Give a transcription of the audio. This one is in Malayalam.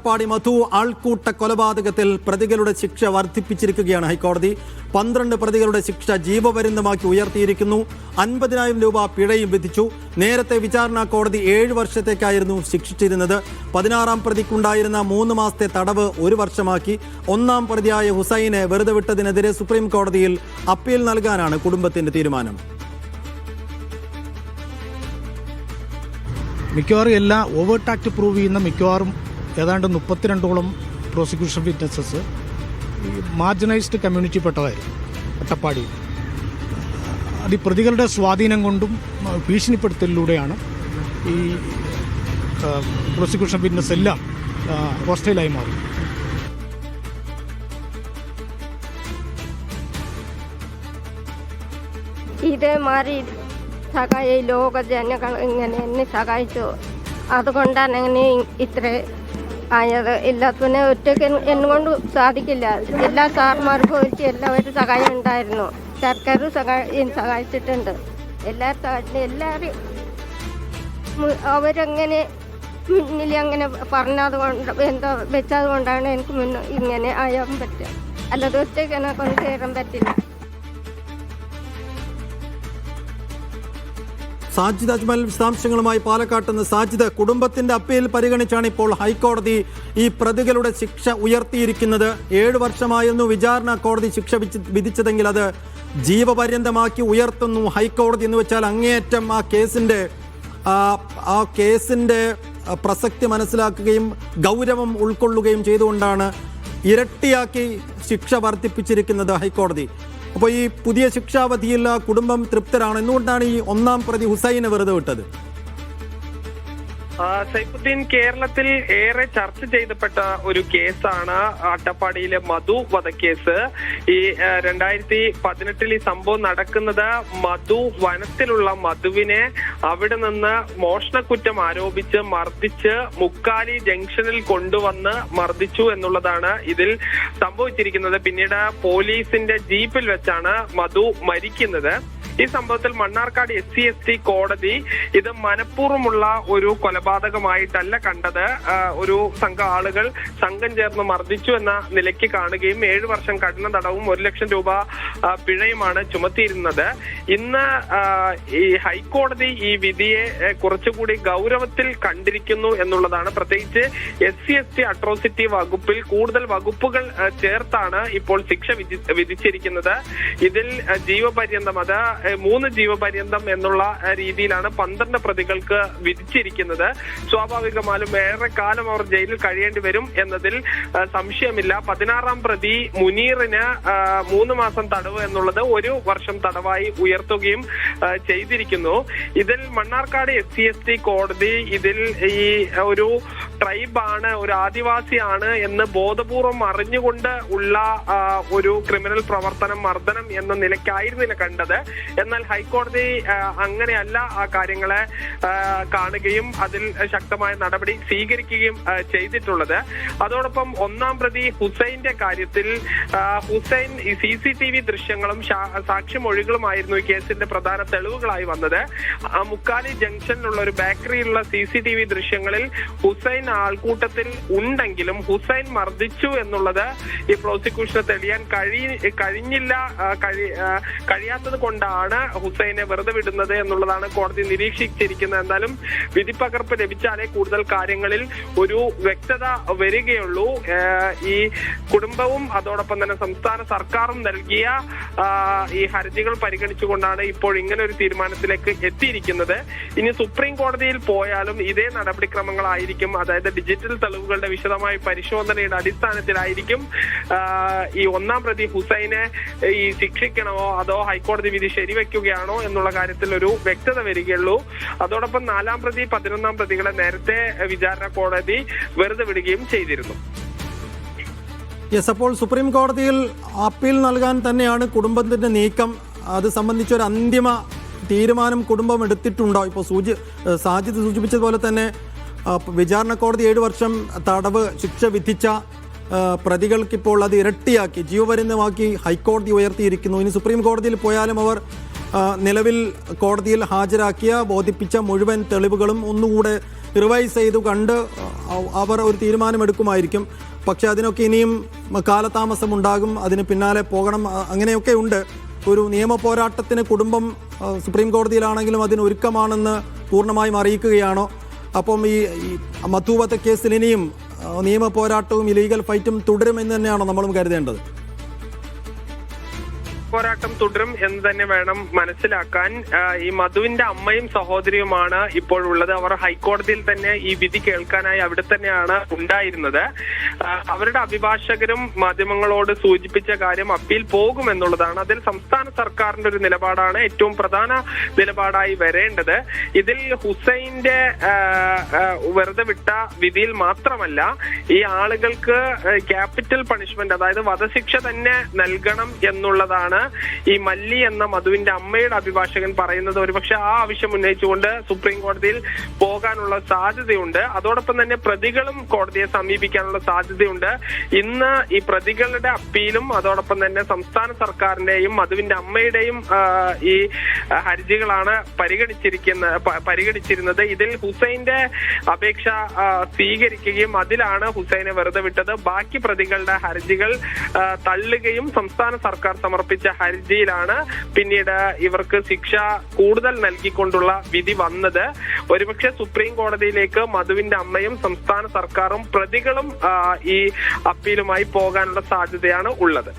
അട്ടപ്പാടി മധു ആൾക്കൂട്ട കൊലപാതകത്തിൽ പ്രതികളുടെ ശിക്ഷ വർദ്ധിപ്പിച്ചിരിക്കുകയാണ് ഹൈക്കോടതി. 12 പ്രതികളുടെ ശിക്ഷ ജീവപര്യന്തമാക്കി ഉയർത്തിയിരിക്കുന്നു. 50,000 രൂപ പിഴയും വിധിച്ചു. നേരത്തെ വിചാരണ കോടതി 7 വർഷത്തേക്കായിരുന്നു ശിക്ഷിച്ചിരുന്നത്. 16-ാം പ്രതിക്കുണ്ടായിരുന്ന 3 മാസത്തെ തടവ് 1 വർഷമാക്കി. 1-ാം പ്രതിയായ ഹുസൈനെ വെറുതെ വിട്ടതിനെതിരെ സുപ്രീം കോടതിയിൽ അപ്പീൽ നൽകാനാണ് കുടുംബത്തിന്റെ തീരുമാനം. മിക്കവാറും എല്ലാ ഓവേർട്ട് ആക്ട് പ്രൂവ് ചെയ്യുന്ന മിക്കവാറും ഏതാണ്ട് 32ഓളം പ്രോസിക്യൂഷൻ വിറ്റ്നസസ് ഈ മാർജിനൈസ്ഡ് കമ്മ്യൂണിറ്റിപ്പെട്ടതായിരുന്നു അട്ടപ്പാടി. അത് ഈ പ്രതികളുടെ സ്വാധീനം കൊണ്ടും ഭീഷണിപ്പെടുത്തലിലൂടെയാണ് ഈ പ്രോസിക്യൂഷൻ വിറ്റ്നസ് എല്ലാം ഹോസ്റ്റൈലായി മാറി. ഇതേമാതിരി സഹായി ലോക ജനങ്ങൾ ഇങ്ങനെ എന്നെ സഹായിച്ചു. അതുകൊണ്ടാണ് അങ്ങനെ ഇത്ര ആയത്. എല്ലാത്തിനെ ഒറ്റയ്ക്ക് എന്നുകൊണ്ട് സാധിക്കില്ല. എല്ലാ സാർമാർക്കും ഒരിക്കലും എല്ലാവരും സഹായം ഉണ്ടായിരുന്നു. സർക്കാർ സഹായിച്ചിട്ടുണ്ട്. എല്ലാവരും അവരങ്ങനെ മുന്നിൽ അങ്ങനെ പറഞ്ഞത് കൊണ്ട് എന്താ വെച്ചത് കൊണ്ടാണ് എനിക്ക് ഇങ്ങനെ ആയാൻ പറ്റുക. അല്ലാതെ ഒറ്റയ്ക്ക് എന്നെ കൊണ്ട് കയറാൻ പറ്റില്ല. സാജിദ് അജ്മൽ വിശദാംശങ്ങളുമായി പാലക്കാട്ട് നിന്ന്. സാജിദ്, കുടുംബത്തിന്റെ അപ്പീൽ പരിഗണിച്ചാണ് ഇപ്പോൾ ഹൈക്കോടതി ഈ പ്രതികളുടെ ശിക്ഷ ഉയർത്തിയിരിക്കുന്നത്. 7 വർഷമായിരുന്നു വിചാരണ കോടതി ശിക്ഷ വിധിച്ചതെങ്കിൽ അത് ജീവപര്യന്തമാക്കി ഉയർത്തുന്നു ഹൈക്കോടതി. എന്ന് വെച്ചാൽ അങ്ങേയറ്റം ആ കേസിന്റെ പ്രസക്തി മനസ്സിലാക്കുകയും ഗൗരവം ഉൾക്കൊള്ളുകയും ചെയ്തുകൊണ്ടാണ് ഇരട്ടിയാക്കി ശിക്ഷ വർദ്ധിപ്പിച്ചിരിക്കുന്നത് ഹൈക്കോടതി. അപ്പോൾ ഈ പുതിയ ശിക്ഷാവധിയിൽ കുടുംബം തൃപ്തരാണ്. എന്തുകൊണ്ടാണ് ഈ 1-ാം പ്രതി ഹുസൈനെ വെറുതെ വിട്ടത്? സൈഫുദ്ദീൻ, കേരളത്തിൽ ഏറെ ചർച്ച ചെയ്യപ്പെട്ട ഒരു കേസാണ് അട്ടപ്പാടിയിലെ മധു വധക്കേസ്. ഈ 2018 ഈ സംഭവം നടക്കുന്നത് മധു വനത്തിലുള്ള മധുവിനെ അവിടെ നിന്ന് മോഷണക്കുറ്റം ആരോപിച്ച് മർദ്ദിച്ച് മുക്കാലി ജംഗ്ഷനിൽ കൊണ്ടുവന്ന് മർദ്ദിച്ചു എന്നുള്ളതാണ് ഇതിൽ സംഭവിച്ചിരിക്കുന്നത്. പിന്നീട് പോലീസിന്റെ ജീപ്പിൽ വെച്ചാണ് മധു മരിക്കുന്നത്. ഈ സംഭവത്തിൽ മണ്ണാർക്കാട് SC/ST കോടതി ഇത് മനഃപൂർവ്വമുള്ള ഒരു കൊലപാതകമായിട്ടല്ല കണ്ടത്. ഒരു സംഘം ആളുകൾ സംഘം ചേർന്ന് മർദ്ദിച്ചു എന്ന നിലയ്ക്ക് കാണുകയും 7 വർഷം കഠിന തടവും 1 ലക്ഷം രൂപ പിഴയുമാണ് ചുമത്തിയിരുന്നത്. ഇന്ന് ഈ ഹൈക്കോടതി ഈ വിധിയെ കുറച്ചുകൂടി ഗൗരവത്തിൽ കണ്ടിരിക്കുന്നു എന്നുള്ളതാണ്. പ്രത്യേകിച്ച് SC/ST അട്രോസിറ്റി വകുപ്പിൽ കൂടുതൽ വകുപ്പുകൾ ചേർത്താണ് ഇപ്പോൾ ശിക്ഷ വിധിച്ചിരിക്കുന്നത്. ഇതിൽ ജീവപര്യന്തം, അത് 3 ജീവപര്യന്തം എന്നുള്ള രീതിയിലാണ് 12 പ്രതികൾക്ക് വിധിച്ചിരിക്കുന്നത്. സ്വാഭാവികമായും ഏറെ കാലം അവർ ജയിലിൽ കഴിയേണ്ടി വരും എന്നതിൽ സംശയമില്ല. 16-ാം പ്രതി മുനീറിന് 3 മാസം തടവ് എന്നുള്ളത് 1 വർഷം തടവായി ഉയർത്തുകയും ചെയ്തിരിക്കുന്നു. ഇതിൽ മണ്ണാർക്കാട് SC/ST കോടതി ഇതിൽ ഈ ഒരു ട്രൈബാണ്, ഒരു ആദിവാസിയാണ് എന്ന് ബോധപൂർവം അറിഞ്ഞുകൊണ്ട് ഉള്ള ഒരു ക്രിമിനൽ പ്രവർത്തനം, മർദ്ദനം എന്ന നിലയ്ക്കായിരുന്നില്ല കണ്ടത്. എന്നാൽ ഹൈക്കോടതി അങ്ങനെയല്ല ആ കാര്യങ്ങളെ കാണുകയും അതിൽ ശക്തമായ നടപടി സ്വീകരിക്കുകയും ചെയ്തിട്ടുള്ളത്. അതോടൊപ്പം 1-ാം പ്രതി ഹുസൈന്റെ കാര്യത്തിൽ ഹുസൈൻ CCTV ദൃശ്യങ്ങളും സാക്ഷിമൊഴികളുമായിരുന്നു ഈ കേസിന്റെ പ്രധാന തെളിവുകളായി വന്നത്. മുക്കാലി ജംഗ്ഷനിലുള്ള ഒരു ബേക്കറിയിലുള്ള CCTV ദൃശ്യങ്ങളിൽ ഹുസൈൻ ആൾക്കൂട്ടത്തിൽ ഉണ്ടെങ്കിലും ഹുസൈൻ മർദ്ദിച്ചു എന്നുള്ളത് ഈ പ്രോസിക്യൂഷന് തെളിയാൻ കഴിയാത്തത് കൊണ്ടാണ് ഹുസൈനെ വെറുതെ വിടുന്നത് എന്നുള്ളതാണ് കോടതി നിരീക്ഷിച്ചിരിക്കുന്നത്. എന്നാലും വിധിപ്പകർപ്പ് ലഭിച്ചാലേ കൂടുതൽ കാര്യങ്ങളിൽ ഒരു വ്യക്തത വരികയുള്ളൂ. ഈ കുടുംബവും അതോടൊപ്പം തന്നെ സംസ്ഥാന സർക്കാരും നൽകിയ ഈ ഹർജികൾ പരിഗണിച്ചുകൊണ്ടാണ് ഇപ്പോൾ ഇങ്ങനെ ഒരു തീരുമാനത്തിലേക്ക് എത്തിയിരിക്കുന്നത്. ഇനി സുപ്രീം കോടതിയിൽ പോയാലും ഇതേ നടപടിക്രമങ്ങളായിരിക്കും. അതായത് ഡിജിറ്റൽ തെളിവുകളുടെ വിശദമായ പരിശോധനയുടെ അടിസ്ഥാനത്തിലായിരിക്കും ഈ 1-ാം പ്രതി ഹുസൈനെ ഈ ശിക്ഷിക്കണമോ അതോ ഹൈക്കോടതി വിധി ശരിവെക്കുകയാണോ എന്നുള്ള കാര്യത്തിൽ ഒരു വ്യക്തത വരികയുള്ളൂ. അതോടൊപ്പം 4-ാം പ്രതി 11-ാം പ്രതികളെ നേരത്തെ വിചാരണ കോടതി വെറുതെ വിടുകയും ചെയ്തിരുന്നു. അപ്പോൾ സുപ്രീം കോടതിയിൽ അപ്പീൽ നൽകാൻ തന്നെയാണ് കുടുംബത്തിന്റെ നീക്കം. അത് സംബന്ധിച്ചൊരു അന്തിമ തീരുമാനം കുടുംബം എടുത്തിട്ടുണ്ടോ? ഇപ്പോൾ സാജിദ് സൂചിപ്പിച്ചതുപോലെ തന്നെ വിചാരണ കോടതി 7 വർഷം തടവ് ശിക്ഷ വിധിച്ച പ്രതികൾക്കിപ്പോൾ അത് ഇരട്ടിയാക്കി ജീവപര്യന്തമാക്കി ഹൈക്കോടതി ഉയർത്തിയിരിക്കുന്നു. ഇനി സുപ്രീം കോടതിയിൽ പോയാലും അവർ നിലവിൽ കോടതിയിൽ ഹാജരാക്കിയ ബോധിപ്പിച്ച മുഴുവൻ തെളിവുകളും ഒന്നുകൂടെ റിവൈസ് ചെയ്തു കണ്ട് അവർ ഒരു തീരുമാനമെടുക്കുമായിരിക്കും. പക്ഷെ അതിനൊക്കെ ഇനിയും കാലതാമസം ഉണ്ടാകും, അതിന് പിന്നാലെ പോകണം, അങ്ങനെയൊക്കെ ഉണ്ട്. ഒരു നിയമ പോരാട്ടത്തിന് കുടുംബം സുപ്രീം കോടതിയിലാണെങ്കിലും അതിന് ഒരുക്കമാണെന്ന് പൂർണ്ണമായും അറിയിക്കുകയാണോ? അപ്പം ഈ മധു വധക്കേസിൽ ഇനിയും നിയമ പോരാട്ടവും ഈ ലീഗൽ ഫൈറ്റും തുടരുമെന്ന് തന്നെയാണോ നമ്മളും കരുതേണ്ടത്? പോരാട്ടം തുടരും എന്ന് തന്നെ വേണം മനസ്സിലാക്കാൻ. ഈ മധുവിന്റെ അമ്മയും സഹോദരിയുമാണ് ഇപ്പോഴുള്ളത്. അവർ ഹൈക്കോടതിയിൽ തന്നെ ഈ വിധി കേൾക്കാനായി അവിടെ തന്നെയാണ് ഉണ്ടായിരുന്നത്. അവരുടെ അഭിഭാഷകരും മാധ്യമങ്ങളോട് സൂചിപ്പിച്ച കാര്യം അപ്പീൽ പോകുമെന്നുള്ളതാണ്. അതിൽ സംസ്ഥാന സർക്കാരിന്റെ ഒരു നിലപാടാണ് ഏറ്റവും പ്രധാന നിലപാടായി വരേണ്ടത്. ഇതിൽ ഹുസൈന്റെ വെറുതെ വിട്ട വിധിയിൽ മാത്രമല്ല, ഈ ആളുകൾക്ക് ക്യാപിറ്റൽ പണിഷ്മെന്റ്, അതായത് വധശിക്ഷ തന്നെ നൽകണം എന്നുള്ളതാണ് ഈ മല്ലി എന്ന മധുവിന്റെ അമ്മയുടെ അഭിഭാഷകൻ പറയുന്നത്. ഒരുപക്ഷെ ആ ആവശ്യം ഉന്നയിച്ചുകൊണ്ട് സുപ്രീം കോടതിയിൽ പോകാനുള്ള സാധ്യതയുണ്ട്. അതോടൊപ്പം തന്നെ പ്രതികളും കോടതിയെ സമീപിക്കാനുള്ള സാധ്യതയുണ്ട്. ഇന്ന് ഈ പ്രതികളുടെ അപ്പീലും അതോടൊപ്പം തന്നെ സംസ്ഥാന സർക്കാരിന്റെയും മധുവിന്റെ അമ്മയുടെയും ഈ ഹർജികളാണ് പരിഗണിച്ചിരുന്നത്. ഇതിൽ ഹുസൈന്റെ അപേക്ഷ സ്വീകരിക്കുകയും അതിലാണ് ഹുസൈനെ വെറുതെ വിട്ടത്. ബാക്കി പ്രതികളുടെ ഹർജികൾ തള്ളുകയും സംസ്ഥാന സർക്കാർ സമർപ്പിച്ച ഹർജിയിലാണ് പിന്നീട് ഇവർക്ക് ശിക്ഷ കൂടുതൽ നൽകിക്കൊണ്ടുള്ള വിധി വന്നത്. ഒരുപക്ഷെ സുപ്രീം കോടതിയിലേക്ക് മധുവിന്റെ അമ്മയും സംസ്ഥാന സർക്കാരും പ്രതികളും ഈ അപ്പീലുമായി പോകാനുള്ള സാധ്യതയാണ് ഉള്ളത്.